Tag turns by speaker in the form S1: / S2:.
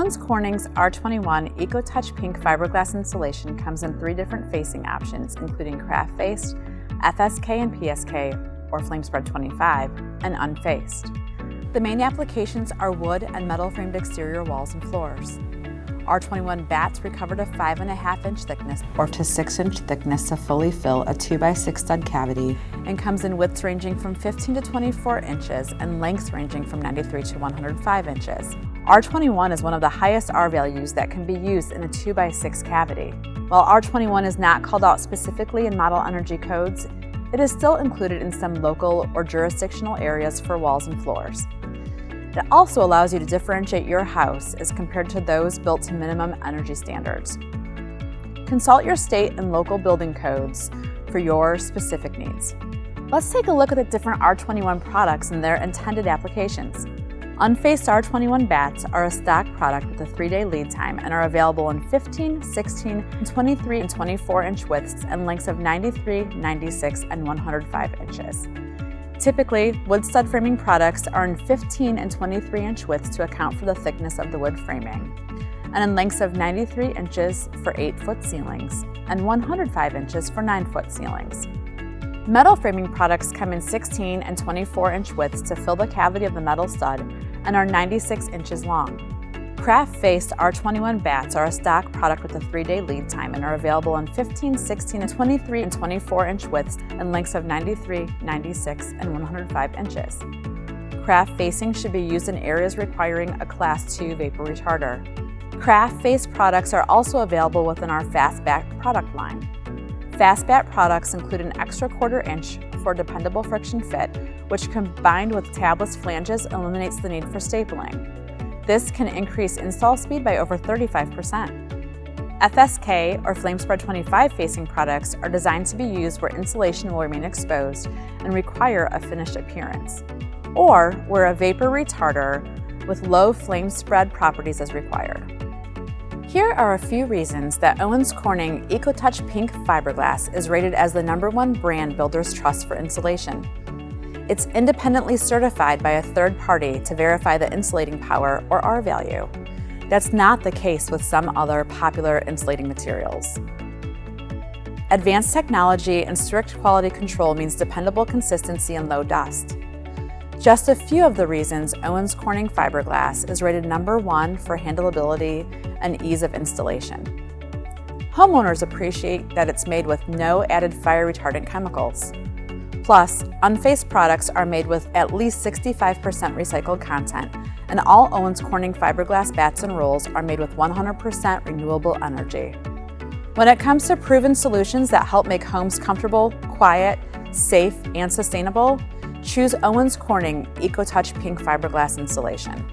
S1: Owens Corning's R-21 EcoTouch Pink Fiberglass insulation comes in 3 different facing options, including craft faced, FSK and PSK, or flame spread 25, and unfaced. The main applications are wood and metal framed exterior walls and floors. R-21 bats recover to 5.5-inch thickness or to 6-inch thickness to fully fill a 2x6 stud cavity, and comes in widths ranging from 15 to 24 inches and lengths ranging from 93 to 105 inches. R-21 is one of the highest R values that can be used in a 2x6 cavity. While R-21 is not called out specifically in model energy codes, it is still included in some local or jurisdictional areas for walls and floors. It also allows you to differentiate your house as compared to those built to minimum energy standards. Consult your state and local building codes for your specific needs. Let's take a look at the different R-21 products and their intended applications. Unfaced R-21 bats are a stock product with a 3-day lead time and are available in 15, 16, 23, and 24-inch widths and lengths of 93, 96, and 105 inches. Typically, wood stud framing products are in 15 and 23-inch widths to account for the thickness of the wood framing, and in lengths of 93 inches for 8-foot ceilings and 105 inches for 9-foot ceilings. Metal framing products come in 16 and 24-inch widths to fill the cavity of the metal stud and are 96 inches long. Craft-faced R-21 bats are a stock product with a 3-day lead time and are available in 15, 16, 23, and 24-inch widths and lengths of 93, 96, and 105 inches. Craft facing should be used in areas requiring a Class 2 vapor retarder. Craft-faced products are also available within our Fastbat product line. Fastbat products include an extra 1/4 inch for dependable friction fit, which combined with tabless flanges eliminates the need for stapling. This can increase install speed by over 35%. FSK, or flame spread 25 facing products, are designed to be used where insulation will remain exposed and require a finished appearance, or where a vapor retarder with low flame spread properties is required. Here are a few reasons that Owens Corning EcoTouch Pink Fiberglass is rated as the #1 brand builders trust for insulation. It's independently certified by a third party to verify the insulating power, or R value. That's not the case with some other popular insulating materials. Advanced technology and strict quality control means dependable consistency and low dust. Just a few of the reasons Owens Corning Fiberglass is rated #1 for handleability and ease of installation. Homeowners appreciate that it's made with no added fire retardant chemicals. Plus, unfaced products are made with at least 65% recycled content, and all Owens Corning fiberglass bats and rolls are made with 100% renewable energy. When it comes to proven solutions that help make homes comfortable, quiet, safe, and sustainable, choose Owens Corning EcoTouch Pink Fiberglass insulation.